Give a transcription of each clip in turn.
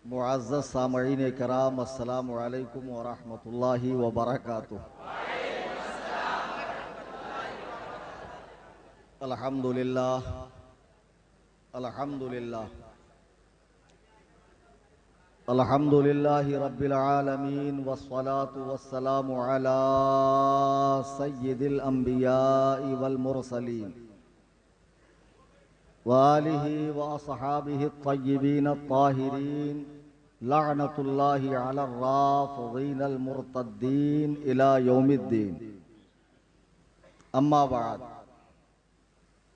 معزز سامعین کرام، السلام علیکم ورحمۃ اللہ وبرکاتہ۔ الحمدللہ الحمدللہ الحمدللہ رب العالمین، والصلاة والسلام علی سید الانبیاء والمرسلین وآلہ واصحابہ الطیبین الطاہرین، لعنت اللہ علی الرافضین المرتدین الی یوم الدین۔ اما بعد،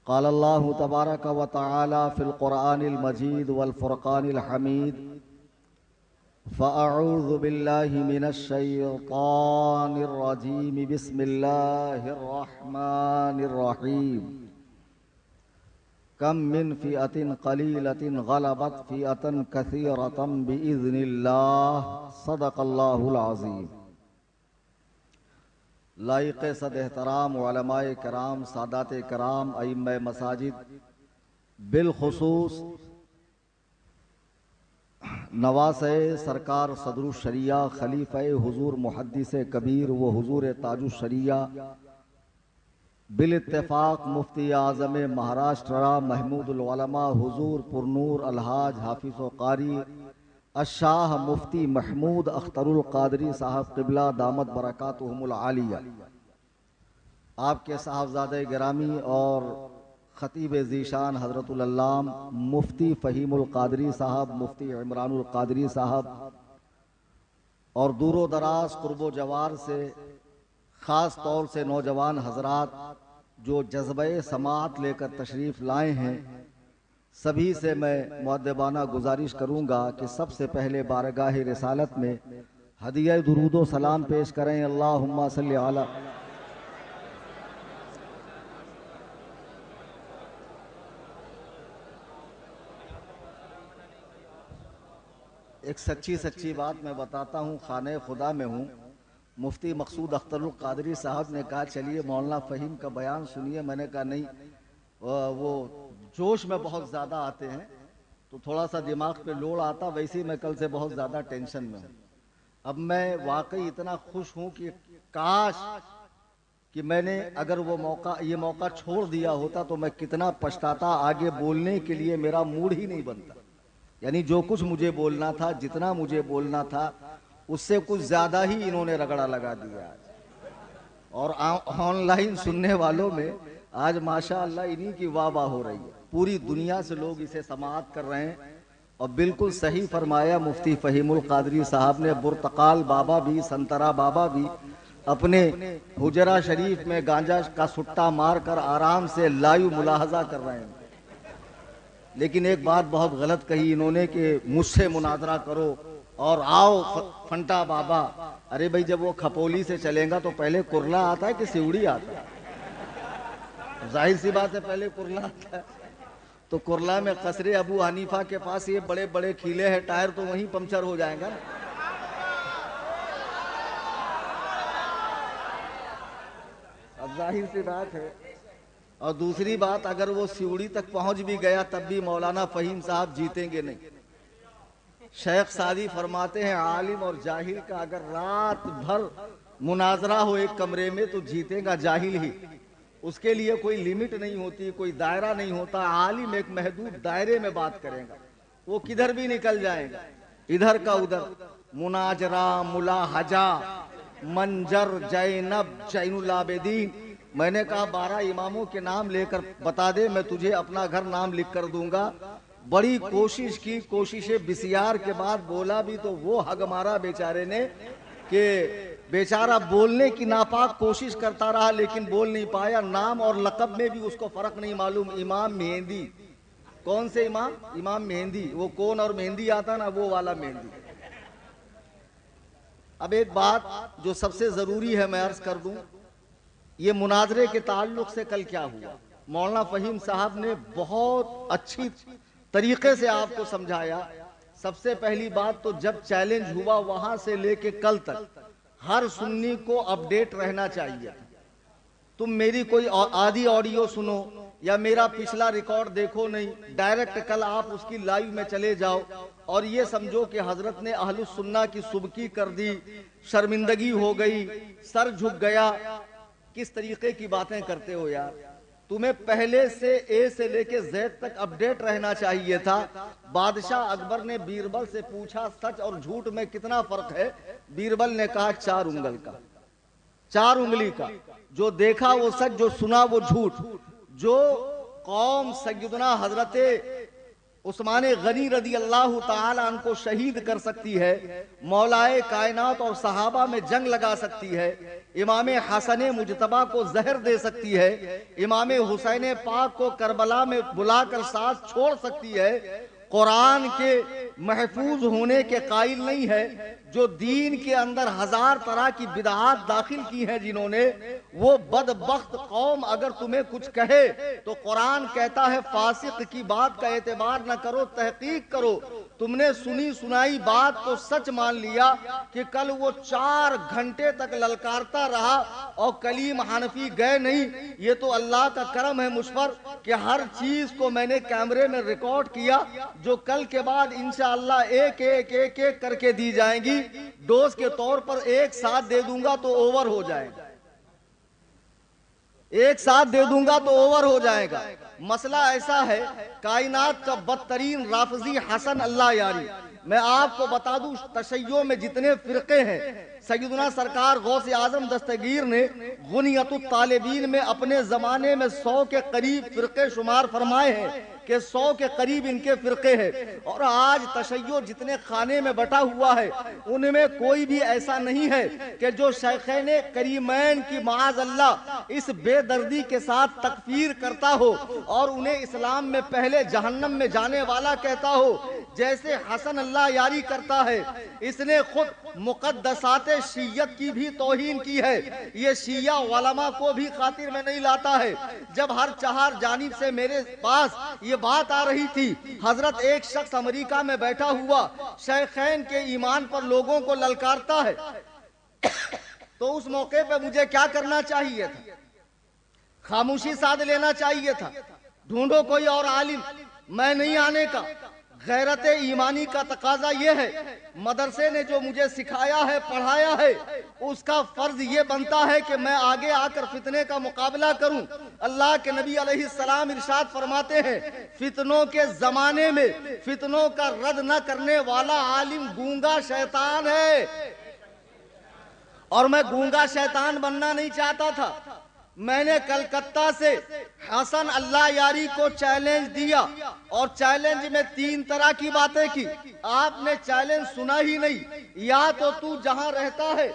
قال اللہ تبارک و تعالی فی القرآن المجید والفرقان الحمید: فأعوذ باللہ من الشیطان الرجیم، بسم اللہ الرحمن الرحیم۔ کم من فئۃ قلیلۃ غلبت فئۃ کثیرۃ بإذن اللہ، صدق اللہ العظیم۔ لائق صد احترام علماء کرام، سادات کرام، ائمہ مساجد، بالخصوص نواسہ سرکار صدر الشریعہ، خلیفہ حضور محدث کبیر و حضور تاج الشریعہ، بالاتفاق مفتی اعظم مہاراشٹرا محمود العلماء حضور پرنور الحاج حافظ و قاری الشاہ مفتی محمود اختر القادری صاحب قبلہ دامت برکاتہم العالیہ، آپ کے صاحبزادہ گرامی اور خطیب ذیشان حضرت العلام مفتی فہیم القادری صاحب، مفتی عمران القادری صاحب، اور دور و دراز قرب و جوار سے خاص طور سے نوجوان حضرات جو جذبہ سماعت لے کر تشریف لائے ہیں، سبھی سے میں مؤدبانہ گزارش کروں گا کہ سب سے پہلے بارگاہ رسالت میں ہدیہ درود و سلام پیش کریں۔ اللہم صلی علی ایک سچی بات میں بتاتا ہوں، خانہ خدا میں ہوں، مفتی مقصود اختر القادری صاحب نے کہا چلیے مولانا فہیم کا بیان سنیے۔ میں نے کہا نہیں، وہ جوش میں بہت زیادہ آتے ہیں تو تھوڑا سا دماغ پہ لوڑ آتا، ویسے میں کل سے بہت زیادہ ٹینشن میں ہوں۔ اب میں واقعی اتنا خوش ہوں کہ کاش کہ میں نے اگر یہ موقع چھوڑ دیا ہوتا تو میں کتنا پچھتاتا، آگے بولنے کے لیے میرا موڈ ہی نہیں بنتا۔ یعنی جو کچھ مجھے بولنا تھا، جتنا مجھے بولنا تھا، اس سے کچھ زیادہ ہی انہوں نے رگڑا لگا دیا آج۔ اور آن لائن سننے والوں میں آج ماشاءاللہ انہی کی واہ واہ ہو رہی ہے، پوری دنیا سے لوگ اسے سماعت کر رہے ہیں۔ اور بالکل صحیح فرمایا مفتی فہیم القادری صاحب نے، برتقال بابا بھی، سنترا بابا بھی اپنے حجرہ شریف میں گانجا کا سٹا مار کر آرام سے لائیو ملاحظہ کر رہے ہیں۔ لیکن ایک بات بہت غلط کہی انہوں نے کہ مجھ سے مناظرہ کرو اور آؤ فنٹا بابا۔ ارے بھائی، جب وہ کھپولی سے چلیں گا تو پہلے کرلا آتا ہے کہ سیوڑی آتا ہے؟ ظاہر سی بات ہے پہلے کرلا آتا ہے۔ تو کرلا میں قصر ابو حنیفہ کے پاس یہ بڑے بڑے کھیلے ہیں ٹائر، تو وہیں پنکچر ہو جائیں گا نا۔ اب ظاہر سی بات ہے۔ اور دوسری بات، اگر وہ سیوڑی تک پہنچ بھی گیا تب بھی مولانا فہیم صاحب جیتیں گے نہیں۔ شیخ سعدی فرماتے ہیں عالم اور جاہل کا اگر رات بھر مناظرہ ہو ایک کمرے میں تو جیتے گا جاہل ہی۔ اس کے لیے کوئی لیمٹ نہیں ہوتی، کوئی دائرہ نہیں ہوتا۔ عالم ایک محدود دائرے میں بات کرے گا، وہ کدھر بھی نکل جائے گا، ادھر کا ادھر۔ مناجرہ، ملاحجہ، منجر، جینب، جین العابدین، میں نے کہا 12 اماموں کے نام لے کر بتا دے، میں تجھے اپنا گھر نام لکھ کر دوں گا۔ بڑی کوشش کی، کوشش بسیار کے بعد بولا بھی تو وہ حگ مارا بیچارے نے کہ بیچارہ بولنے کی ناپاک کوشش کرتا رہا لیکن بول نہیں پایا۔ نام اور لقب میں بھی اس کو فرق نہیں معلوم۔ امام مہندی، کون سے امام؟ امام مہندی، وہ کون اور مہندی آتا نا، وہ والا مہندی۔ اب ایک بات جو سب سے ضروری ہے میں عرض کر دوں، یہ مناظرے کے تعلق سے کل کیا ہوا، مولانا فہیم صاحب نے بہت اچھی طریقے سے آپ کو سمجھایا۔ سب سے پہلی بات تو جب چیلنج ہوا وہاں سے لے کے کل تک ہر سنی کو اپڈیٹ رہنا چاہیے۔ تم میری کوئی آدھی آڈیو سنو، یا میرا پچھلا ریکارڈ دیکھو نہیں، ڈائریکٹ کل آپ اس کی لائیو میں چلے جاؤ اور یہ سمجھو کہ حضرت نے اہل السنہ کی سبکی کر دی، شرمندگی ہو گئی، سر جھک گیا۔ کس طریقے کی باتیں کرتے ہو یار؟ تمہیں پہلے سے اے سے لے کے زید تک اپڈیٹ رہنا چاہیے تھا۔ بادشاہ اکبر نے بیربل سے پوچھا سچ اور جھوٹ میں کتنا فرق ہے؟ بیربل نے کہا 4 انگل کا، 4 انگلی کا۔ جو دیکھا وہ سچ، جو سنا وہ جھوٹ۔ جو قوم سیدنا حضرت عثمان غنی رضی اللہ تعالیٰ عنہ کو شہید کر سکتی ہے، مولائے کائنات اور صحابہ میں جنگ لگا سکتی ہے، امام حسن مجتبیٰ کو زہر دے سکتی ہے، امام حسین پاک کو کربلا میں بلا کر ساتھ چھوڑ سکتی ہے، قرآن کے محفوظ ہونے کے قائل نہیں ہے، جو دین کے اندر 1000 طرح کی بدعات داخل کی ہیں جنہوں نے، وہ بدبخت قوم اگر تمہیں کچھ کہے تو قرآن کہتا ہے فاسق کی بات کا اعتبار نہ کرو، تحقیق کرو۔ تم نے سنی سنائی بات تو سچ مان لیا کہ کل وہ 4 گھنٹے تک للکارتا رہا اور کلیم حنفی گئے نہیں۔ یہ تو اللہ کا کرم ہے مجھ پر کہ ہر چیز کو میں نے کیمرے میں ریکارڈ کیا، جو کل کے بعد انشاءاللہ ایک ایک ایک ایک کر کے دی جائیں گی۔ ڈوز کے طور پر ایک ساتھ دے دوں گا تو اوور ہو جائے گا، ایک ساتھ دے دوں گا تو اوور ہو جائے گا۔ مسئلہ ایسا ہے، کائنات کا بدترین رافضی حسن اللہ یاری۔ میں آپ کو بتا دوں تشیع میں جتنے فرقے ہیں، سیدنا سرکار غوث اعظم دستگیر نے غنیت الطالبین میں اپنے زمانے میں 100 کے قریب فرقے شمار فرمائے ہیں کہ 100 کے قریب ان کے فرقے ہیں، اور آج تشیع جتنے خانے میں بٹا ہوا ہے ان میں کوئی بھی ایسا نہیں ہے کہ جو شیخین کریمین کی معاذ اللہ اس بے دردی کے ساتھ تکفیر کرتا ہو اور انہیں اسلام میں پہلے جہنم میں جانے والا کہتا ہو، جیسے حسن اللہ یاری کرتا ہے۔ اس نے خود مقدسات شیعت کی بھی توہین کی ہے، یہ شیعہ علماء کو بھی خاطر میں نہیں لاتا ہے۔ جب ہر 4 جانب سے میرے پاس یہ بات آ رہی تھی، حضرت ایک شخص امریکہ میں بیٹھا ہوا شیخین کے ایمان پر لوگوں کو للکارتا ہے، تو اس موقع پہ مجھے کیا کرنا چاہیے تھا؟ خاموشی ساتھ لینا چاہیے تھا، ڈھونڈو کوئی اور عالم، میں نہیں آنے کا۔ غیرت ایمانی کا تقاضا یہ ہے، مدرسے نے جو مجھے سکھایا ہے پڑھایا ہے اس کا فرض یہ بنتا ہے کہ میں آگے آ کر فتنے کا مقابلہ کروں۔ اللہ کے نبی علیہ السلام ارشاد فرماتے ہیں، فتنوں کے زمانے میں فتنوں کا رد نہ کرنے والا عالم گونگا شیطان ہے، اور میں گونگا شیطان بننا نہیں چاہتا تھا۔ میں نے کلکتہ سے حسن اللہ یاری کو چیلنج دیا اور چیلنج میں 3 طرح کی باتیں کی۔ آپ نے چیلنج سنا ہی نہیں، یا تو جہاں رہتا ہے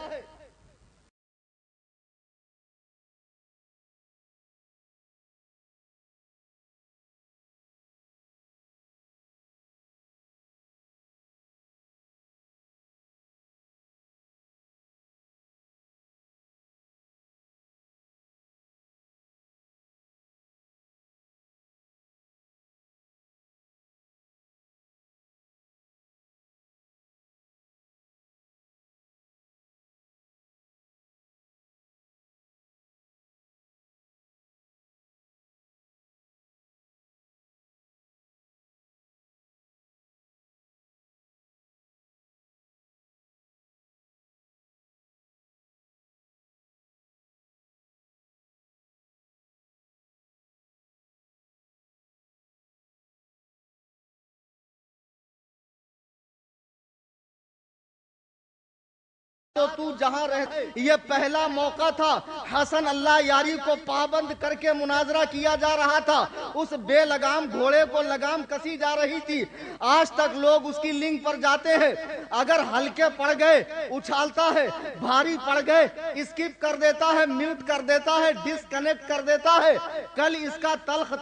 تو جہاں رہتے، یہ پہلا موقع تھا۔ حسن اللہ یاری کو پابند کر کے مناظرہ کیا جا رہا تھا، اس بے لگام گھوڑے کو لگام کسی جا رہی تھی۔ آج تک لوگ اس کی لنک پر جاتے ہیں، اگر ہلکے پڑ گئے اچھالتا ہے، بھاری پڑ گئے اسکپ کر دیتا ہے، میوٹ کر دیتا ہے، ڈسکنیکٹ کر دیتا ہے۔ کل اس کا تلخ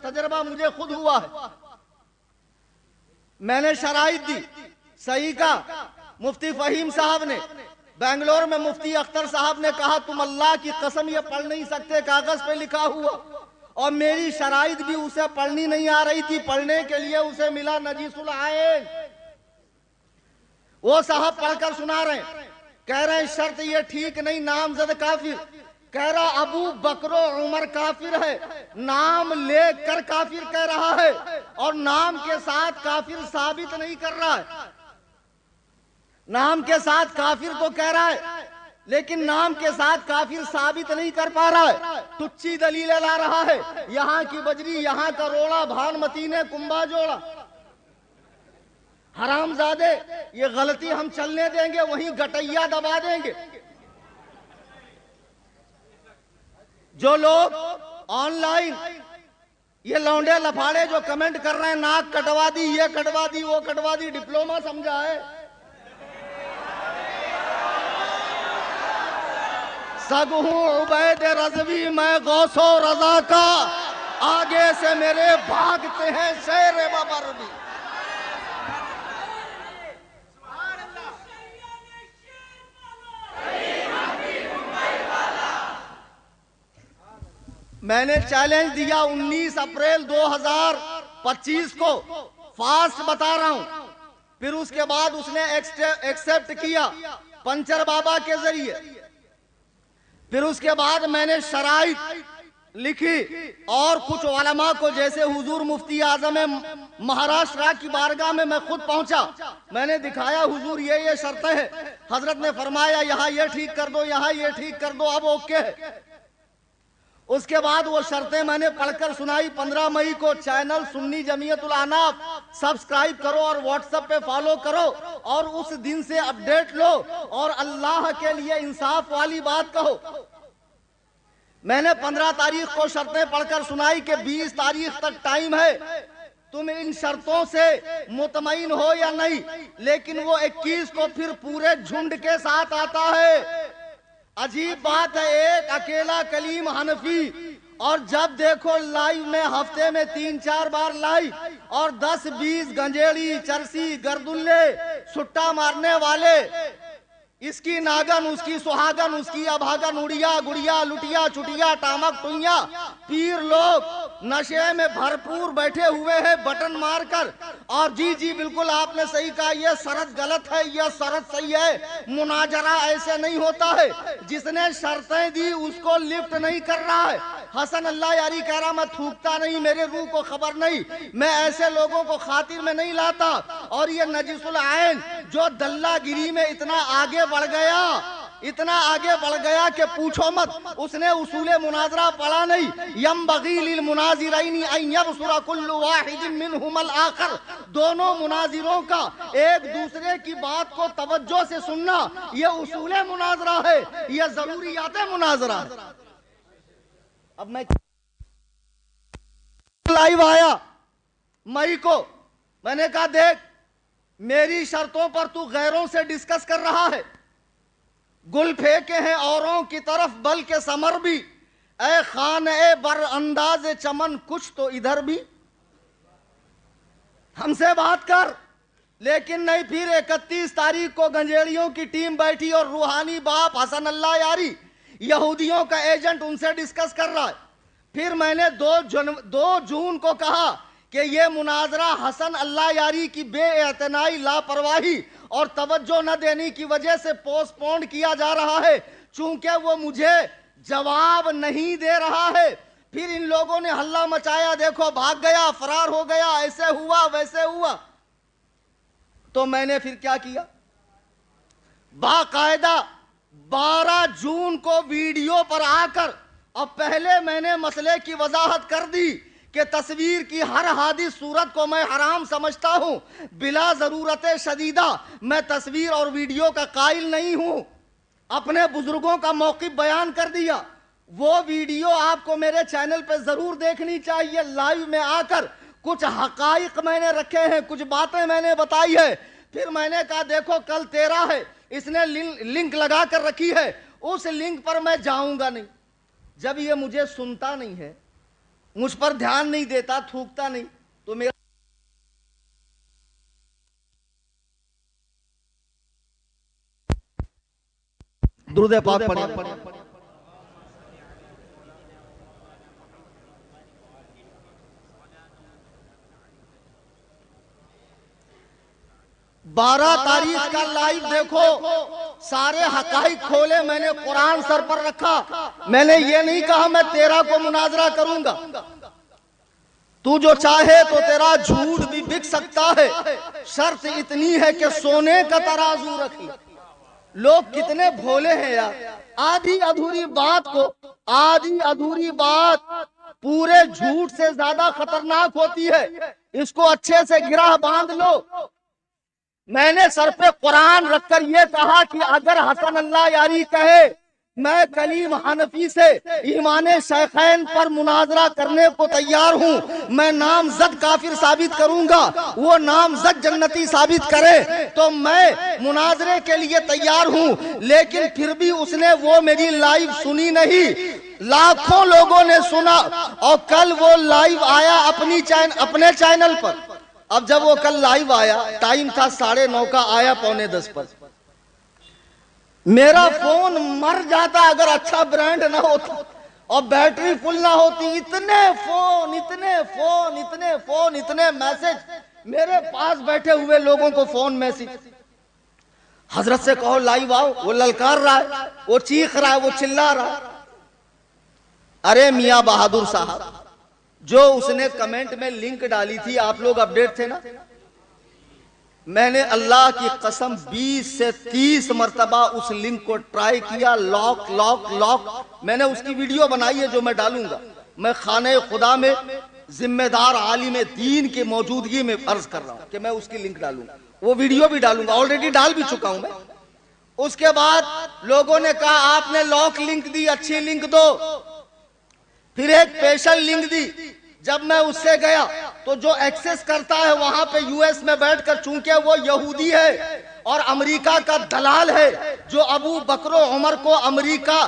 تجربہ مجھے خود ہوا ہے۔ میں نے شرائط دی، صحیح کا مفتی فہیم صاحب نے، بنگلور میں مفتی اختر صاحب نے کہا تم اللہ کی قسم یہ پڑھ نہیں سکتے، کاغذ پہ لکھا ہوا، اور میری شرائط بھی اسے پڑھنی نہیں آ رہی تھی۔ پڑھنے کے لیے اسے ملا نجیس العین، وہ صاحب پڑھ کر سنا رہے ہیں، کہہ رہے ہیں شرط یہ ٹھیک نہیں، نامزد کافر۔ کہہ رہا ابو بکر و عمر کافر ہے، نام لے کر کافر کہہ رہا ہے اور نام کے ساتھ کافر ثابت نہیں کر رہا ہے. نام کے ساتھ کافر تو کہہ رہا ہے لیکن نام کے ساتھ کافر ثابت نہیں کر پا رہا ہے. ٹچی دلیلیں لا رہا ہے، یہاں کی بجری، یہاں کا روڑا، بھان متینے، کنبا جوڑا. حرام زادے، یہ غلطی ہم چلنے دیں گے؟ وہیں گٹیا دبا دیں گے. جو لوگ آن لائن یہ لونڈے لفاڑے جو کمنٹ کر رہے ہیں ناک کٹوا دی، یہ کٹوا دی، وہ کٹوا دی، ڈپلوما سمجھا ہے؟ سگ ہوں عبید رضوی میں غوث و رضا کا، آگے سے میرے بھاگتے ہیں شیر ببر بھی. میں نے چیلنج دیا 19 اپریل 2025 کو، فاسٹ بتا رہا ہوں. پھر اس کے بعد اس نے ایکسپٹ کیا پنچر بابا کے ذریعے. پھر اس کے بعد میں نے شرائط لکھی اور کچھ علماء کو، جیسے حضور مفتی اعظم مہاراشٹرا کی بارگاہ میں خود پہنچا، میں نے دکھایا حضور یہ شرطیں ہیں. حضرت نے فرمایا یہاں یہ ٹھیک کر دو، یہاں یہ ٹھیک کر دو، اب اوکے ہے. اس کے بعد وہ شرطیں میں نے پڑھ کر سنائی. 15 مئی کو چینل سنی جمعیت العناف سبسکرائب کرو اور واٹس ایپ پہ فالو کرو اور اس دن سے اپڈیٹ لو اور اللہ کے لیے انصاف والی بات کہو. میں نے 15 تاریخ کو شرطیں پڑھ کر سنائی کہ 20 تاریخ تک ٹائم ہے، تم ان شرطوں سے مطمئن ہو یا نہیں. لیکن وہ 21 کو پھر پورے جھنڈ کے ساتھ آتا ہے. عجیب بات ہے، ایک اکیلا کلیم حنفی، اور جب دیکھو لائیو میں ہفتے میں 3-4 بار لائیو، اور 10-20 گنجیڑی، چرسی، گردلے، سٹا مارنے والے، اس کی ناگن، اس کی سہاگن، اس کی ابھاگن، اڑیا گڑیا، لٹیا چٹیا، ٹامک ٹوئیاں، پیر لوگ نشے میں بھرپور بیٹھے ہوئے ہیں بٹن مار کر. اور جی بالکل آپ نے صحیح کہا، یہ شرط غلط ہے، یہ شرط صحیح ہے. مناظرہ ایسے نہیں ہوتا ہے. جس نے شرطیں دی اس کو لفٹ نہیں کر رہا ہے. حسن اللہ یاری کہہ رہا میں تھوکتا نہیں، میرے روح کو خبر نہیں، میں ایسے لوگوں کو خاطر میں نہیں لاتا. اور یہ نجس العین جو دلہ گیری میں اتنا آگے بڑھ گیا کہ پوچھو مت. اس نے اصول مناظرہ پڑھا نہیں. ينبغي للمناظرين ان يبصر كل واحد منهما الاخر. دونوں مناظروں کا ایک دوسرے کی بات کو توجہ سے سننا یہ اصول مناظرہ ہے، یہ ضروریات مناظرہ ہے. اب میں لائیو آیا مئی کو، میں نے کہا دیکھ میری شرطوں پر تو غیروں سے ڈسکس کر رہا ہے، گل پھینکے ہیں اوروں کی طرف بلکہ ثمر بھی، اے خان اے بر انداز چمن کچھ تو ادھر بھی ہم سے بات کر. لیکن نہیں. پھر 31 تاریخ کو گنجیڑیوں کی ٹیم بیٹھی اور روحانی باپ حسن اللہ یاری یہودیوں کا ایجنٹ ان سے ڈسکس کر رہا ہے. پھر میں نے 2 جون کو کہا کہ یہ مناظرہ حسن اللہ یاری کی بے اعتنائی، لاپرواہی اور توجہ نہ دینے کی وجہ سے پوسٹ پون کیا جا رہا ہے، چونکہ وہ مجھے جواب نہیں دے رہا ہے. پھر ان لوگوں نے ہلہ مچایا، دیکھو بھاگ گیا، فرار ہو گیا، ایسے ہوا ویسے ہوا. تو میں نے پھر کیا کیا، باقاعدہ 12 جون کو ویڈیو پر آ کر اب پہلے میں نے مسئلے کی وضاحت کر دی کہ تصویر کی ہر حادث صورت کو میں حرام سمجھتا ہوں. بلا ضرورت شدیدہ میں تصویر اور ویڈیو کا قائل نہیں ہوں. اپنے بزرگوں کا موقف بیان کر دیا. وہ ویڈیو آپ کو میرے چینل پہ ضرور دیکھنی چاہیے. لائیو میں آ کر کچھ حقائق میں نے رکھے ہیں، کچھ باتیں میں نے بتائی ہے. پھر میں نے کہا دیکھو کل 13 ہے، اس نے لنک لگا کر رکھی ہے، اس لنک پر میں جاؤں گا نہیں. جب یہ مجھے سنتا نہیں ہے، مجھ پر دھیان نہیں دیتا، تھوکتا نہیں، تو میرا درود پاک پڑھیں. 12 تاریخ کا لائیو دیکھو، سارے حقائق کھولے، میں نے قرآن سر پر رکھا، میں نے یہ نہیں کہا میں تیرا کو مناظرہ کروں گا، تو جو چاہے تو تیرا جھوٹ بھی بک سکتا ہے، شرط اتنی ہے کہ سونے کا ترازو رکھی۔ لوگ کتنے بھولے ہیں یار، آدھی ادھوری بات کو، آدھی ادھوری بات پورے جھوٹ سے زیادہ خطرناک ہوتی ہے، اس کو اچھے سے گرہ باندھ لو۔ میں نے سر پہ قرآن رکھ کر یہ کہا کہ اگر حسن اللہ یاری کہے میں کلیم حنفی سے ایمان شیخین پر مناظرہ کرنے کو تیار ہوں، میں نامزد کافر ثابت کروں گا، وہ نامزد جنتی ثابت کرے تو میں مناظرے کے لیے تیار ہوں، لیکن پھر بھی اس نے وہ میری لائیو سنی نہیں، لاکھوں لوگوں نے سنا، اور کل وہ لائیو آیا اپنے چینل پر۔ اب جب وہ کل لائیو آیا، ٹائم تھا 9:30 کا، آیا 9:45 پر، میرا فون مر جاتا اگر اچھا برانڈ نہ ہوتا اور بیٹری فل نہ ہوتی۔ اتنے فون، اتنے فون، اتنے فون، اتنے میسج، میرے پاس بیٹھے ہوئے لوگوں کو فون میسج، حضرت سے کہو لائیو آؤ، وہ للکار رہا ہے، وہ چیخ رہا ہے، وہ چلا رہا ہے۔ ارے میاں بہادر صاحب، جو اس نے کمنٹ میں لنک ڈالی تھی، آپ لوگ اپڈیٹ تھے نا، میں نے اللہ کی قسم 20 سے 30 مرتبہ اس لنک کو ٹرائی کیا، لاک لاک لاک، میں نے اس کی ویڈیو بنائی ہے جو میں ڈالوں گا، میں خانہ خدا میں ذمہ دار عالم دین کی موجودگی میں عرض کر رہا ہوں کہ میں اس کی لنک ڈالوں گا، وہ ویڈیو بھی ڈالوں گا، آلریڈی ڈال بھی چکا ہوں میں۔ اس کے بعد لوگوں نے کہا آپ نے لاک لنک دی، اچھی لنک دو، پھر ایک اسپیشل لنک دی۔ جب میں اس سے گیا تو جو ایکسس کرتا ہے وہاں پہ یو ایس میں بیٹھ کر، چونکہ وہ یہودی ہے اور امریکہ کا دلال ہے، جو ابو بکر و عمر کو امریکہ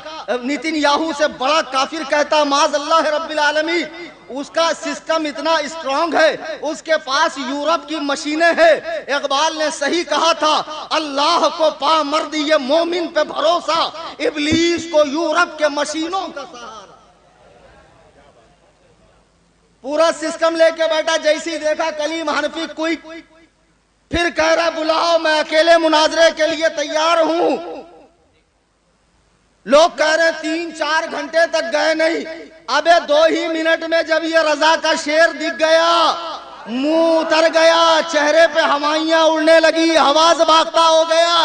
نیتن یاہو سے بڑا کافر کہتا، معاذ اللہ رب العالمین، اس کا سسٹم اتنا اسٹرانگ ہے، اس کے پاس یورپ کی مشینیں ہیں۔ اقبال نے صحیح کہا تھا، اللہ کو پا مردی یہ مومن پہ بھروسہ، ابلیس کو یورپ کے مشینوں کا سہارا۔ پورا سسٹم لے کے بیٹھا، جیسی دیکھا کلیم حنفی کوئی، پھر کہہ رہا بلاؤ میں اکیلے مناظرے کے لیے تیار ہوں۔ لوگ کہہ رہے 3-4 گھنٹے تک گئے نہیں، ابے 2 ہی منٹ میں جب یہ رضا کا شیر دکھ گیا، منہ اتر گیا، چہرے پہ ہوائیاں اڑنے لگی، حواس باختہ ہو گیا۔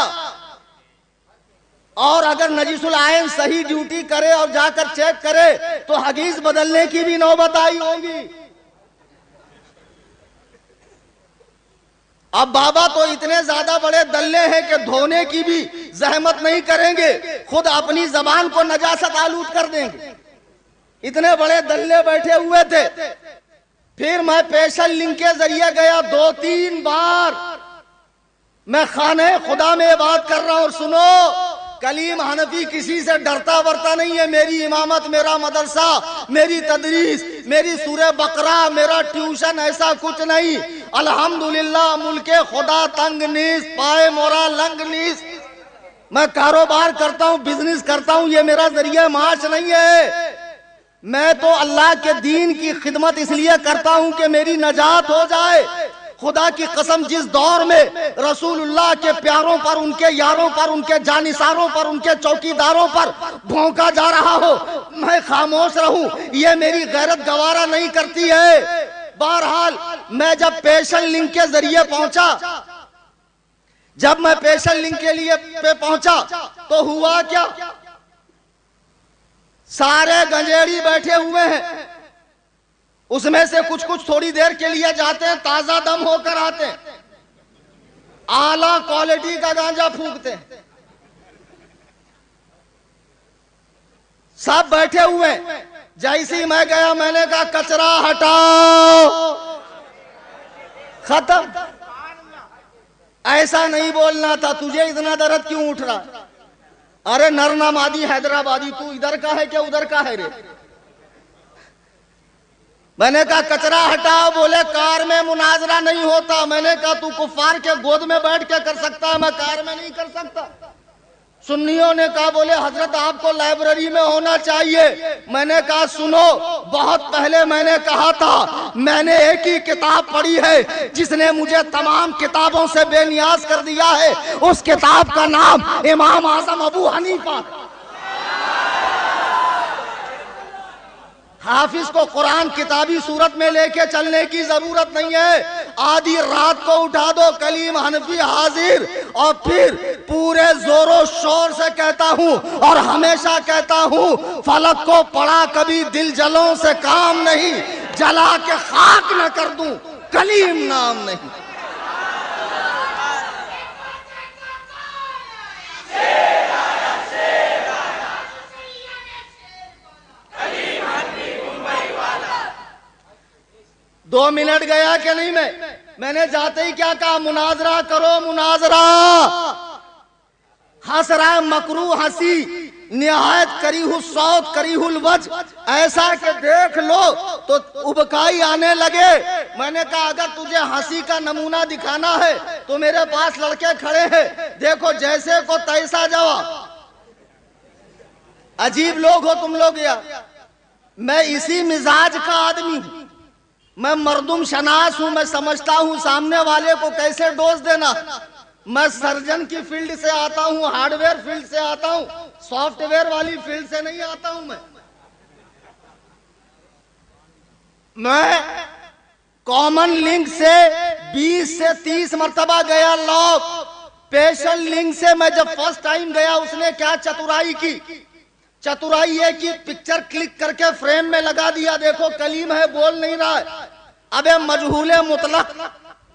اور اگر نجیس العین صحیح ڈیوٹی کرے اور جا کر چیک کرے تو حدیث بدلنے کی بھی نوبت آئی ہوگی۔ اب بابا تو اتنے زیادہ بڑے دلے ہیں کہ دھونے کی بھی زحمت نہیں کریں گے، خود اپنی زبان کو نجاست آلود کر دیں گے، اتنے بڑے دلے بیٹھے ہوئے تھے۔ پھر میں اسپیشل لنک کے ذریعے گیا، 2-3 بار میں خانہ خدا میں بات کر رہا ہوں، اور سنو، کلیم حنفی کسی سے ڈرتا ورتا نہیں ہے، میری امامت، میرا مدرسہ، میری تدریس، میری سورہ بقرہ، میرا ٹیوشن، ایسا کچھ نہیں۔ الحمدللہ ملک خدا تنگ نیس، پائے مورا لنگ نیس۔ میں کاروبار کرتا ہوں، بزنس کرتا ہوں، یہ میرا ذریعہ معاش نہیں ہے، میں تو اللہ کے دین کی خدمت اس لیے کرتا ہوں کہ میری نجات ہو جائے۔ خدا کی قسم، جس دور میں رسول اللہ کے پیاروں پر، ان کے یاروں پر، ان کے جانثاروں پر، ان کے چوکیداروں پر بھونکا جا رہا ہو، میں خاموش رہوں، یہ میری غیرت گوارا نہیں کرتی ہے۔ بہرحال میں جب اسپیشل لنک کے ذریعے پہنچا، جب میں اسپیشل لنک کے لیے پہنچا تو ہوا کیا، سارے گنجیڑی بیٹھے ہوئے ہیں، اس میں سے کچھ تھوڑی دیر کے لیے جاتے ہیں، تازہ دم ہو کر آتے ہیں، اعلیٰ کوالٹی کا گانجا پھونکتے ہیں، سب بیٹھے ہوئے۔ جیسی میں گیا، میں نے کہا کچرا ہٹاؤ، ختم۔ ایسا نہیں بولنا تھا، تجھے اتنا درد کیوں اٹھ رہا؟ ارے نرنمادی حیدرآبادی، تو ادھر کا ہے کیا ادھر کا ہے رے؟ میں نے کہا کچرا ہٹاؤ، بولے کار میں مناظرہ نہیں ہوتا۔ میں نے کہا تو کفار کے گود میں بیٹھ کے کر سکتا ہے، میں کار میں نہیں کر سکتا۔ سنیوں نے کہا بولے حضرت آپ کو لائبریری میں ہونا چاہیے. میں نے کہا سنو، بہت پہلے میں نے کہا تھا میں نے ایک ہی کتاب پڑھی ہے جس نے مجھے تمام کتابوں سے بے نیاز کر دیا ہے. اس کتاب کا نام امام اعظم ابو حنیفہ. حافظ کو قرآن کتابی صورت میں لے کے چلنے کی ضرورت نہیں ہے. آدھی رات کو اٹھا دو کلیم حنفی حاضر، اور پھر پورے زور و شور سے کہتا ہوں اور ہمیشہ کہتا ہوں، فلک کو پڑا کبھی دل جلوں سے کام نہیں، جلا کے خاک نہ کر دوں کلیم نام نہیں. دو منٹ گیا کہ نہیں؟ میں نے جاتے ہی کیا کہا؟ مناظرہ کرو مناظرہ. ہنس رہا ہے مکروہ ہنسی، نہایت کریہ الصوت کریہ الوجہ، ایسا کہ دیکھ لو تو ابکائی آنے لگے. میں نے کہا اگر تجھے ہنسی کا نمونہ دکھانا ہے تو میرے پاس لڑکے کھڑے ہیں، دیکھو جیسے کو تیسا جواب. عجیب لوگ ہو تم لوگ یار. میں اسی مزاج کا آدمی ہوں، میں مردم شناس ہوں. میں سمجھتا ہوں سامنے والے کو کیسے ڈوز دینا. میں سرجن کی فیلڈ سے آتا ہوں، ہارڈ ویئر فیلڈ سے آتا ہوں، سافٹ ویئر والی فیلڈ سے نہیں آتا ہوں. میں کامن لنک سے 20 سے 30 مرتبہ گیا لاک. پیشل لنک سے میں جب فرسٹ ٹائم گیا، اس نے کیا چترائی کی؟ چترائی یہ کی پکچر کلک کر کے فریم میں لگا دیا. دیکھو کلیم ہے، بول نہیں رہا ہے. ابے مجہول مطلق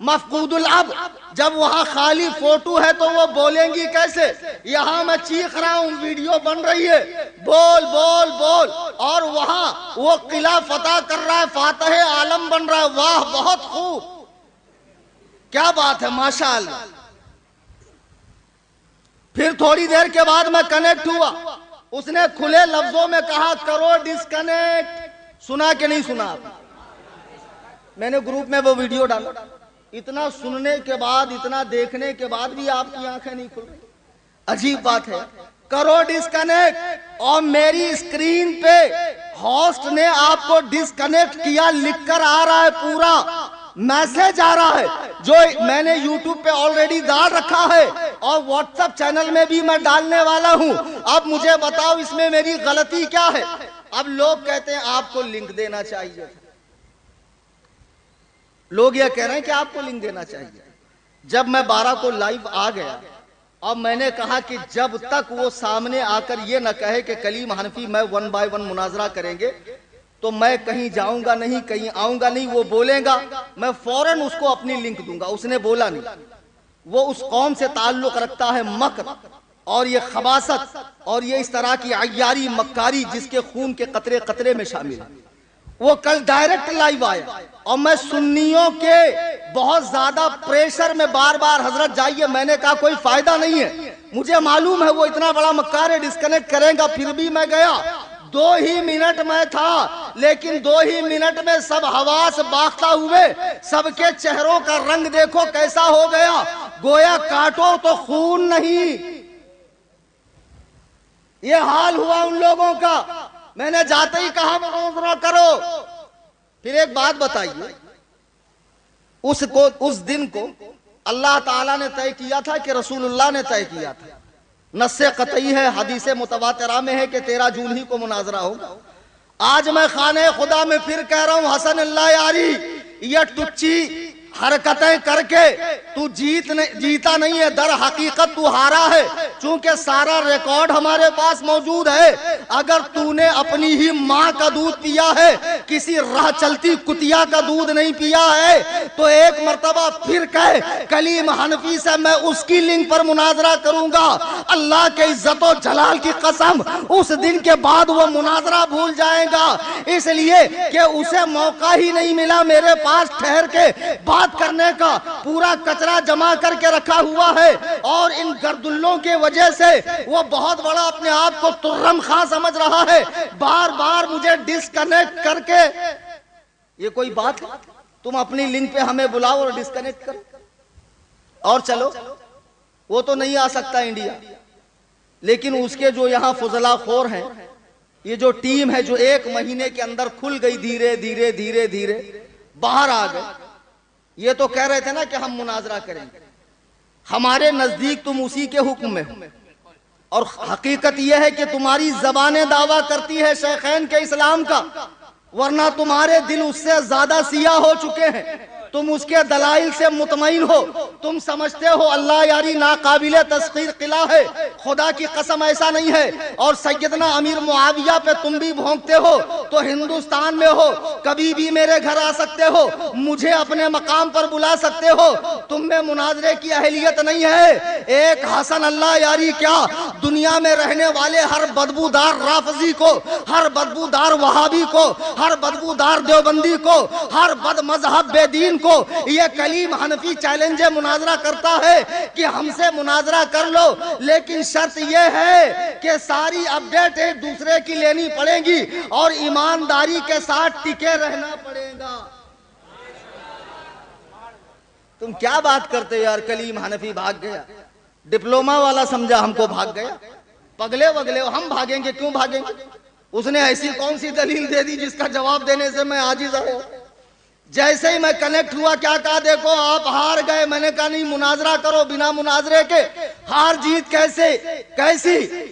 مفقود الاب، جب وہاں خالی فوٹو ہے تو وہ بولیں گی کیسے؟ یہاں میں چیخ رہا ہوں، ویڈیو بن رہی ہے، بول بول بول، اور وہاں وہ قلعہ فتح کر رہا ہے، فاتح عالم بن رہا ہے. واہ بہت خوب، کیا بات ہے، ماشاءاللہ. پھر تھوڑی دیر کے بعد میں کنیکٹ ہوا. اس نے کھلے لفظوں میں کہا کرو ڈسکنیکٹ. سنا کہ نہیں سنا؟ میں نے گروپ میں وہ ویڈیو ڈالا. اتنا سننے کے بعد، اتنا دیکھنے کے بعد بھی آپ کی آنکھیں نہیں کھل رہی. عجیب بات ہے. کرو ڈسکنیکٹ، اور میری اسکرین پہ ہوسٹ نے آپ کو ڈسکنیکٹ کیا لکھ کر آ رہا ہے، پورا میسج آ رہا ہے، جو میں نے یوٹیوب پہ آلریڈی ڈال رکھا ہے اور واٹس ایپ چینل میں بھی میں ڈالنے والا ہوں. اب مجھے بتاؤ اس میں میری غلطی کیا ہے؟ اب لوگ کہتے ہیں آپ کو لنک دینا چاہیے. لوگ یہ کہہ رہے ہیں کہ آپ کو لنک دینا چاہیے. جب میں 12 کو لائیو آ گیا اور میں نے کہا کہ جب تک وہ سامنے آ کر یہ نہ کہے کہ کلیم حنفی میں 1 بائی 1 مناظرہ کریں گے تو میں کہیں جاؤں گا نہیں، کہیں آؤں گا نہیں. وہ بولے گا میں فوراً اس کو اپنی لنک دوں گا. اس نے بولا نہیں. وہ اس قوم سے تعلق رکھتا ہے مکر اور یہ خباثت اور یہ اس طرح کی عیاری مکاری جس کے خون کے قطرے قطرے میں شامل ہے. وہ کل ڈائریکٹ لائیو آیا اور میں سنیوں کے بہت زیادہ پریشر میں بار بار حضرت جائیے، میں نے کہا کوئی فائدہ نہیں ہے. مجھے معلوم ہے وہ اتنا بڑا مکار ہے، ڈسکنیکٹ کریں گا. پھر بھی میں گیا. 2 ہی منٹ میں تھا، لیکن 2 ہی منٹ میں سب حواس باختہ ہوئے. سب کے چہروں کا رنگ دیکھو کیسا ہو گیا، گویا کاٹو تو خون نہیں. یہ حال ہوا ان لوگوں کا. میں نے جاتے ہی کہا مناظرہ کرو. پھر ایک بات بتائیے، اس دن کو اللہ تعالیٰ نے طے کیا تھا کہ رسول اللہ نے طے کیا تھا؟ نص قطعی ہے، حدیث متواترہ میں ہے کہ 13 جون ہی کو مناظرہ ہوگا. آج میں خانہ خدا میں پھر کہہ رہا ہوں، حسن اللہ یاری، یہ ٹچی حرکتیں کر کے تو جیتا نہیں ہے، در حقیقت تو ہارا ہے. چونکہ سارا ریکارڈ ہمارے پاس موجود ہے. اگر تو نے اپنی ہی ماں کا دودھ پیا ہے، کسی راہ چلتی کتیا کا دودھ نہیں پیا ہے، تو ایک مرتبہ پھر کہے کلیم حنفی سے میں اس کی لنک پر مناظرہ کروں گا. اللہ کے عزت و جلال کی قسم، اس دن کے بعد وہ مناظرہ بھول جائے گا. اس لیے کہ اسے موقع ہی نہیں ملا میرے پاس ٹھہر کے بات کرنے کا. پورا کچرا جمع کر کے رکھا ہوا ہے اور ان گردلوں کے وجہ سے وہ بہت بڑا اپنے آپ کو ترم خاں سمجھ رہا ہے. بار بار مجھے ڈسکنیکٹ کر کے. یہ کوئی بات ہے؟ تم اپنی لنک پہ ہمیں بلاؤ اور ڈسکنیکٹ کرو اور چلو. وہ تو نہیں آ سکتا انڈیا. لیکن اس کے جو یہاں فضلہ خور ہیں، یہ جو ٹیم ہے جو 1 مہینے کے اندر کھل گئی، دھیرے دھیرے دھیرے دھیرے باہر آ گئے. یہ تو کہہ رہے تھے نا کہ ہم مناظرہ کریں گے. ہمارے نزدیک تم اسی کے حکم میں ہو، اور حقیقت یہ ہے کہ تمہاری زبانیں دعویٰ کرتی ہے شیخین کے اسلام کا، ورنہ تمہارے دل اس سے زیادہ سیاہ ہو چکے ہیں. تم اس کے دلائل سے مطمئن ہو. تم سمجھتے ہو اللہ یاری ناقابل تسخیر قلعہ ہے. خدا کی قسم ایسا نہیں ہے. اور سیدنا امیر معاویہ پہ تم بھی بھونکتے ہو تو ہندوستان میں ہو، کبھی بھی میرے گھر آ سکتے ہو، مجھے اپنے مقام پر بلا سکتے ہو. تم میں مناظرے کی اہلیت نہیں ہے. ایک حسن اللہ یاری کیا دنیا میں رہنے والے ہر بدبودار رافضی کو، ہر بدبودار وہابی کو، ہر بدبودار دیوبندی کو، ہر بد مذہب بے دین کو یہ کلیم حنفی چیلنج مناظرہ کرتا ہے کہ ہم سے مناظرہ کر لو، لیکن شرط یہ ہے کہ ساری اپڈیٹ ایک دوسرے کی لینی پڑے گی اور ایمانداری کے ساتھ ٹکے رہنا پڑے گا. تم کیا بات کرتے یار؟ کلیم حنفی بھاگ گیا، ڈپلوما والا سمجھا ہم کو بھاگ گیا. پگلے وگلے ہم بھاگیں گے؟ کیوں بھاگیں گے؟ اس نے ایسی کون سی دلیل دے دی جس کا جواب دینے سے میں عاجز ہوں؟ جیسے ہی میں کنیکٹ ہوا کیا کہا؟ دیکھو آپ ہار گئے. میں نے کہا نہیں، مناظرہ کرو. بنا مناظرے کے ہار جیت کیسی؟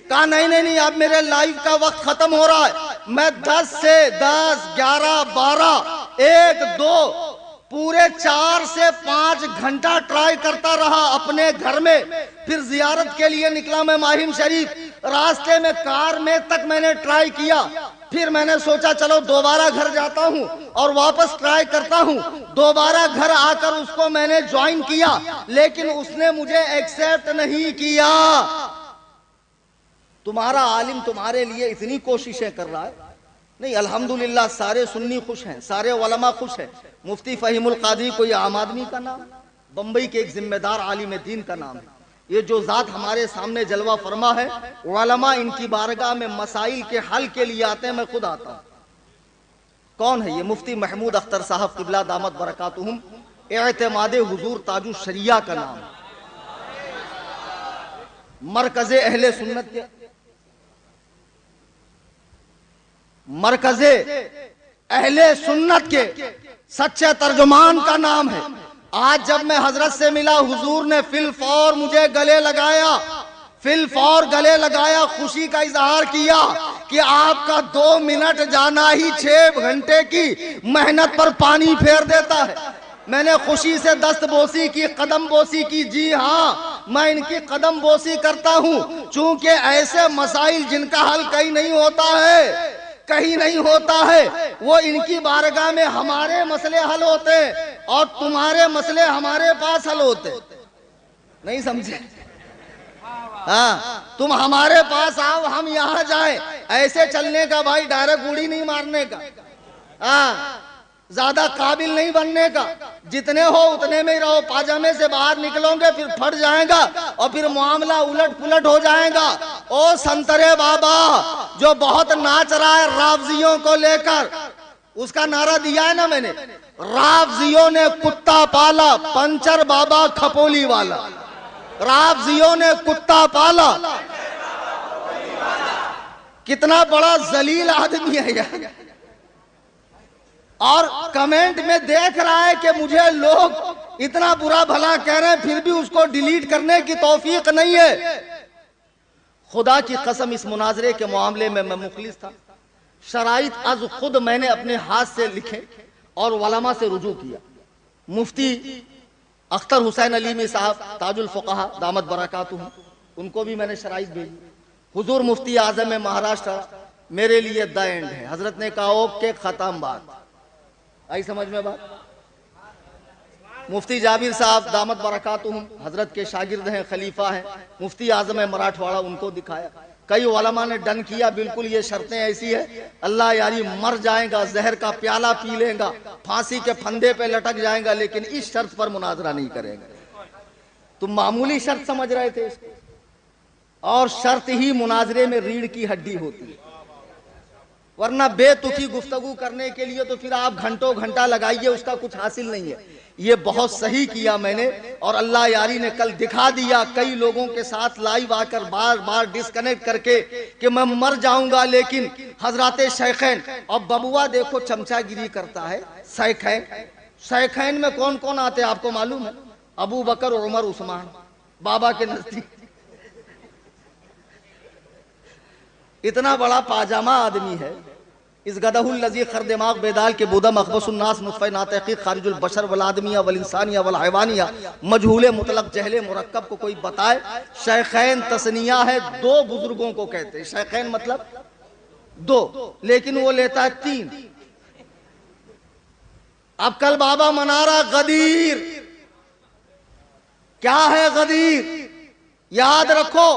کہا نہیں اب میرے لائیو کا وقت ختم ہو رہا ہے. میں 10 سے 10 11 12 1 2 پورے 4 سے 5 گھنٹہ ٹرائی کرتا رہا اپنے گھر میں. پھر زیارت کے لیے نکلا میں ماہم شریف. راستے میں کار میں تک میں نے ٹرائی کیا. پھر میں نے سوچا چلو دوبارہ گھر جاتا ہوں اور واپس ٹرائی کرتا ہوں. دوبارہ گھر آ کر اس کو میں نے جوائن کیا، لیکن اس نے مجھے ایکسیپٹ نہیں کیا. تمہارا عالم تمہارے لیے اتنی کوششیں کر رہا ہے. نہیں، الحمدللہ سارے سنی خوش ہیں، سارے علماء خوش ہیں. مفتی فہیم القادری کوئی عام آدمی کا نام، بمبئی کے ایک ذمہ دار عالم دین کا نام ہے. یہ جو ذات ہمارے سامنے جلوہ فرما ہے، علماء ان کی بارگاہ میں مسائل کے حل کے لیے آتے ہیں. میں خود آتا ہوں. کون ہے یہ؟ مفتی محمود اختر صاحب قبلہ دامت برکاتہم، اعتماد حضور تاج الشریعہ کا نام. مرکز اہل سنت کے سچے ترجمان کا نام ہے. آج جب میں حضرت سے ملا، حضور نے فی الفور مجھے گلے لگایا، خوشی کا اظہار کیا کہ آپ کا 2 منٹ جانا ہی 6 گھنٹے کی محنت پر پانی پھیر دیتا ہے. میں نے خوشی سے دست بوسی کی، قدم بوسی کی. جی ہاں، میں ان کی قدم بوسی کرتا ہوں، چونکہ ایسے مسائل جن کا حل کہیں نہیں ہوتا ہے وہ ان کی بارگاہ میں ہمارے مسئلے حل ہوتے اور تمہارے مسئلے ہمارے پاس حل ہوتے. نہیں سمجھے؟ ہاں، تم ہمارے پاس آؤ، ہم یہاں جائیں. ایسے چلنے کا بھائی، ڈائریکٹ گوڑی نہیں مارنے کا، ہاں، زیادہ قابل نہیں بننے کا. جتنے ہو اتنے میں ہی رہو. پاجامے سے باہر نکلو گے پھر پھٹ جائے گا اور پھر معاملہ الٹ پلٹ ہو جائے گا. او سنترے بابا جو بہت ناچ رہا ہے رافضیوں کو لے کر، اس کا نعرہ دیا ہے نا میں نے، رافضیوں نے کتا پالا، پنچر بابا کھپولی والا. رافضیوں نے کتا پالا. کتنا بڑا ذلیل آدمی ہے یار. اور کمنٹ میں دیکھ رہا ہے کہ مجھے لوگ اتنا برا بھلا کہہ رہے ہیں، پھر بھی اس کو ڈیلیٹ کرنے کی توفیق نہیں ہے. خدا کی قسم اس مناظرے کے معاملے میں مخلص تھا. شرائط از خود میں نے اپنے ہاتھ سے لکھے اور علماء سے رجوع کیا. مفتی اختر حسین علیمی صاحب تاج الفقہا دامت برکاتہم، ان کو بھی میں نے شرائط بھیجی. حضور مفتی اعظم مہاراشٹر میرے لیے دا اینڈ ہے. حضرت نے کہا اوکے، ختم بات. آئی سمجھ میں بات؟ مفتی جابر صاحب دامت برکاتہم حضرت کے شاگرد ہیں، خلیفہ ہیں. مفتی اعظم مراٹھواڑہ، ان کو دکھایا. کئی علماء نے ڈن کیا، بالکل یہ شرطیں ایسی ہے، اللہ یاری مر جائیں گا، زہر کا پیالہ پی لیں گا، پھانسی کے پھندے پہ لٹک جائیں گا، لیکن اس شرط پر مناظرہ نہیں کریں گے. تم معمولی شرط سمجھ رہے تھے اس کو، اور شرط ہی مناظرے میں ریڑھ کی ہڈی ہوتی ہے. ورنہ بے تکی گفتگو کرنے کے لیے تو پھر آپ گھنٹوں گھنٹہ لگائیے، اس کا کچھ حاصل نہیں ہے۔ یہ بہت صحیح کیا میں نے، اور اللہ یاری نے کل دکھا دیا کئی لوگوں کے ساتھ لائیو آ کر بار بار ڈسکنیکٹ کر کے کہ میں مر جاؤں گا، لیکن حضرات شیخین، اور ببوا دیکھو چمچا گیری کرتا ہے۔ شیخین میں کون کون آتے ہیں آپ کو معلوم ہے؟ ابو بکر، عمر، عثمان، بابا کے نزدیک۔ اتنا بڑا پاجامہ آدمی ہے، اس گدہ الذی خر دماغ بیدال کے بودہ مخبص الناس نطفہ ناتحقیق خارج البشر والآدمیہ والانسانیہ والحیوانیہ مجہول مطلق جہل مرکب کو کوئی بتائے۔ شیخین تسنیہ ہے، دو بزرگوں کو کہتے ہیں۔ شیخین مطلب دو، لیکن وہ لیتا ہے تین۔ اب کل بابا منا رہا غدیر۔ کیا ہے غدیر؟ یاد رکھو،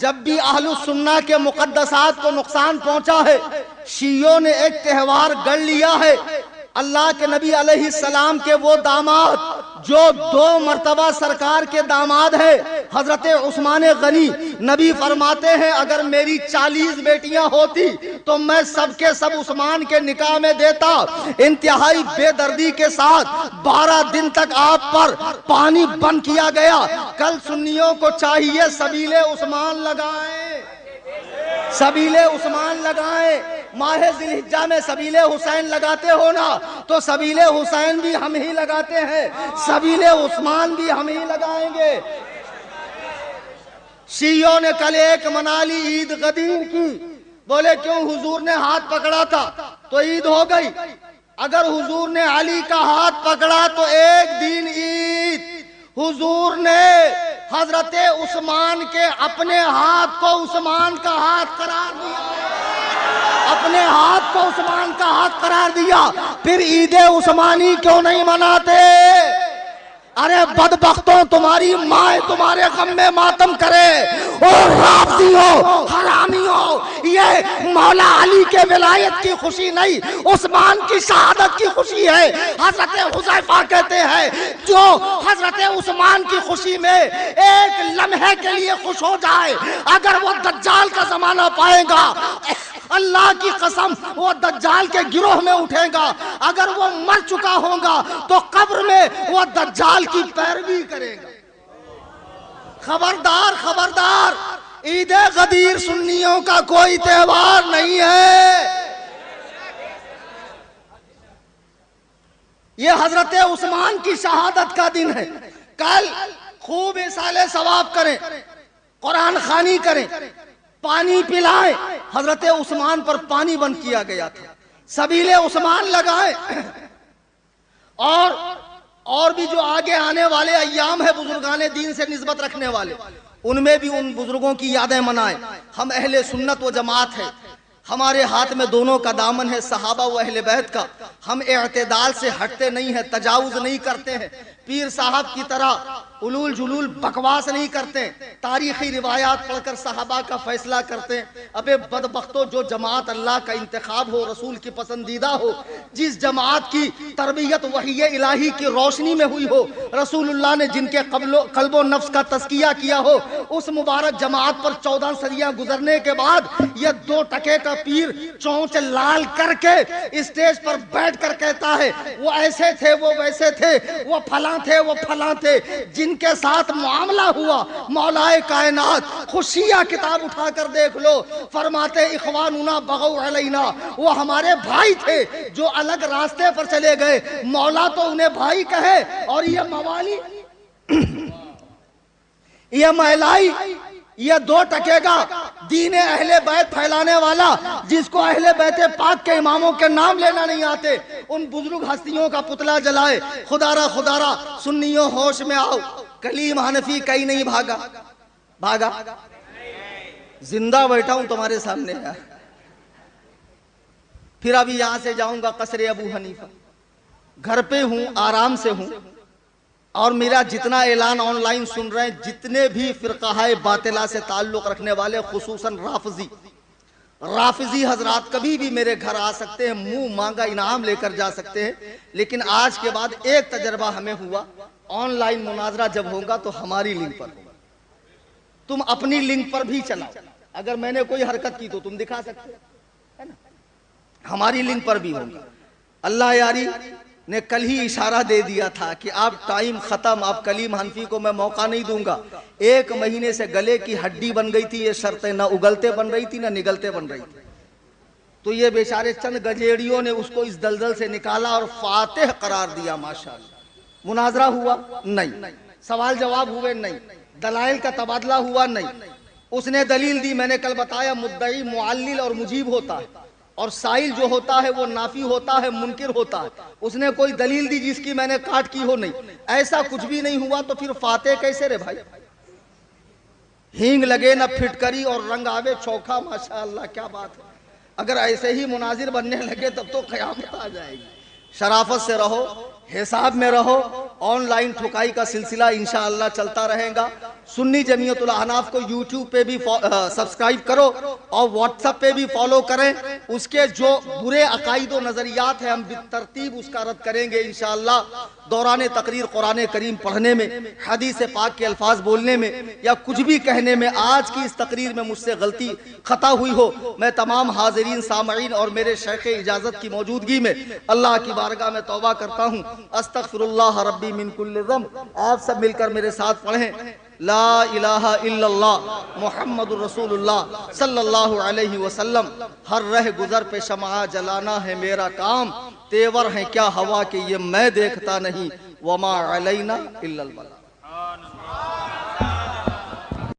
جب بھی اہل السنہ کے مقدسات کو نقصان پہنچا ہے، شیعوں نے ایک تہوار گڑ لیا ہے۔ اللہ کے نبی علیہ السلام کے وہ داماد جو 2 مرتبہ سرکار کے داماد ہیں، حضرت عثمان غنی، نبی فرماتے ہیں اگر میری 40 بیٹیاں ہوتی تو میں سب کے سب عثمان کے نکاح میں دیتا۔ انتہائی بے دردی کے ساتھ 12 دن تک آپ پر پانی بند کیا گیا۔ کل سنیوں کو چاہیے سبیل عثمان لگائیں، سبیل عثمان لگائیں۔ ماہ ذی الحجہ میں سبیل حسین لگاتے ہو نا، تو سبیل حسین بھی ہم ہی لگاتے ہیں، سبیل عثمان بھی ہم ہی لگائیں گے۔ شیعوں نے کل ایک منا لی عید غدیر کی، بولے کیوں؟ حضور نے ہاتھ پکڑا تھا تو عید ہو گئی۔ اگر حضور نے علی کا ہاتھ پکڑا تو ایک دن عید۔ حضور نے حضرت عثمان کے اپنے ہاتھ کو عثمان کا ہاتھ قرار دیا، اپنے ہاتھ کو عثمان کا ہاتھ قرار دیا، پھر عید عثمانی کیوں نہیں مناتے؟ ارے بدبختوں، تمہاری ماں تمہارے غم میں ماتم کرے، اور رافضیوں، حرامیوں، یہ مولا علی کے ولایت کی خوشی نہیں، عثمان کی شہادت کی خوشی ہے۔ حضرت حذیفہ کہتے ہیں جو حضرت عثمان کی خوشی میں ایک لمحے کے لیے خوش ہو جائے، اگر وہ دجال کا زمانہ پائے گا، اللہ کی قسم وہ دجال کے گروہ میں اٹھے گا۔ اگر وہ مر چکا ہوگا تو قبر میں وہ دجال کی پیروی کرے گا۔ خبردار خبردار، عید غدیر سنیوں کا کوئی تہوار نہیں ہے، یہ حضرت عثمان کی شہادت کا دن ہے۔ کل خوب اصال ثواب کریں، قرآن خوانی کریں، پانی پلائیں۔ حضرت عثمان پر پانی بند کیا گیا تھا، سبیل عثمان لگائیں۔ اور بھی جو آگے آنے والے ایام ہے بزرگان دین سے نسبت رکھنے والے، ان میں بھی ان بزرگوں کی یادیں منائیں۔ ہم اہل سنت و جماعت ہیں، ہمارے ہاتھ میں دونوں کا دامن ہے، صحابہ و اہل بیت کا۔ ہم اعتدال سے ہٹتے نہیں ہیں، تجاوز نہیں کرتے ہیں، پیر صاحب کی طرح علول جلول بکواس نہیں کرتے، تاریخی روایات پڑھ کر صحابہ کا فیصلہ کرتے ہیں۔ ابے بدبختوں، جو جماعت اللہ کا انتخاب ہو، رسول کی پسندیدہ ہو، جس جماعت کی تربیت وحی الہی کی روشنی میں ہوئی ہو، رسول اللہ نے جن کے قلب و نفس کا تزکیہ کیا ہو، اس مبارک جماعت پر 14 صدیاں گزرنے کے بعد یہ 2 ٹکے کا پیر چونچ لال کر کے اسٹیج پر بیٹھ کر کہتا ہے وہ ایسے تھے، وہ ویسے تھے، وہ پھلاں تھے، وہ پھلاں تھے، جن کے ساتھ معاملہ ہوا مولا کائنات۔ خوشیہ کتاب اٹھا کر دیکھ لو، فرماتے اخواننا بغوا علینا، وہ ہمارے بھائی تھے جو الگ راستے پر چلے گئے، مولا تو انہیں بھائی کہے، اور یہ موالی، یہ مہلائی، یہ 2 ٹکے گا دین اہل بیت پھیلانے والا، جس کو اہل بیت پاک کے اماموں کے نام لینا نہیں آتے، ان بزرگ ہستیوں کا پتلا جلائے۔ خدارہ سنیوں ہوش میں آؤ، کلیم حنفی کہیں نہیں بھاگا، زندہ بیٹھا ہوں تمہارے سامنے۔ پھر ابھی یہاں سے جاؤں گا قصر ابو حنیفہ، گھر پہ ہوں، آرام سے ہوں، اور میرا جتنا اعلان آن لائن سن رہے ہیں، جتنے بھی فرقہ باطلہ سے تعلق رکھنے والے، خصوصاً رافضی حضرات کبھی بھی میرے گھر آ سکتے ہیں، منہ مانگا انعام لے کر جا سکتے ہیں۔ لیکن آج کے بعد ایک تجربہ ہمیں ہوا، آن لائن مناظرہ جب ہوگا تو ہماری لنک پر ہوگا، تم اپنی لنک پر بھی چلاؤ۔ اگر میں نے کوئی حرکت کی تو تم دکھا سکتے ہیں نا، ہماری لنک پر بھی ہوگا۔ اللہ یاری نے کل ہی اشارہ دے دیا تھا کہ آپ ٹائم ختم، آپ کلیم حنفی کو میں موقع نہیں دوں گا۔ 1 مہینے سے گلے کی ہڈی بن گئی تھی یہ شرطیں، نہ اگلتے بن رہی تھی نہ نگلتے بن رہی تھی، تو یہ بیچارے چند گجیڑیوں نے اس کو اس دلدل سے نکالا اور فاتح قرار دیا۔ ماشاءاللہ مناظرہ ہوا نہیں، سوال جواب ہوئے نہیں، دلائل کا تبادلہ ہوا نہیں، اس نے دلیل دی، میں نے کل بتایا مدعی معلل اور مجیب ہوتا ہے، اور سائل جو ہوتا ہے وہ نافی ہوتا ہے، منکر ہوتا ہے۔ اس نے کوئی دلیل دی جس کی میں نے کاٹ کی ہو نہیں، ایسا کچھ بھی نہیں ہوا، تو پھر فاتح کیسے رے بھائی؟ ہینگ لگے نہ پھٹکری اور رنگ آوے چوکھا، ماشاءاللہ کیا بات ہے۔ اگر ایسے ہی مناظر بننے لگے تب تو قیامت آ جائے گی۔ شرافت سے رہو، حساب میں رہو، آن لائن ٹھکائی کا سلسلہ انشاءاللہ چلتا رہے گا۔ سنی جمعیت الاحناف کو یوٹیوب پہ بھی سبسکرائب کرو اور واٹس ایپ پہ بھی فالو کریں، اس کے جو برے عقائد و نظریات ہیں ہم بالترتیب اس کا رد کریں گے انشاءاللہ۔ دوران تقریر قرآن کریم پڑھنے میں، حدیث پاک کے الفاظ بولنے میں یا کچھ بھی کہنے میں آج کی اس تقریر میں مجھ سے غلطی خطا ہوئی ہو، میں تمام حاضرین سامعین اور میرے شیخ اجازت کی موجودگی میں اللہ کی بارگاہ میں توبہ کرتا ہوں۔ استغفر اللہ ربی من کل ذنب۔ آپ سب مل کر میرے ساتھ پڑھیں، لا الہ الا اللہ محمد رسول اللہ صلی اللہ علیہ وسلم۔ ہر رہ گزر پہ شمع جلانا ہے میرا کام، تیور ہیں کیا ہوا کہ یہ میں دیکھتا نہیں، وما علینا الا البلاغ۔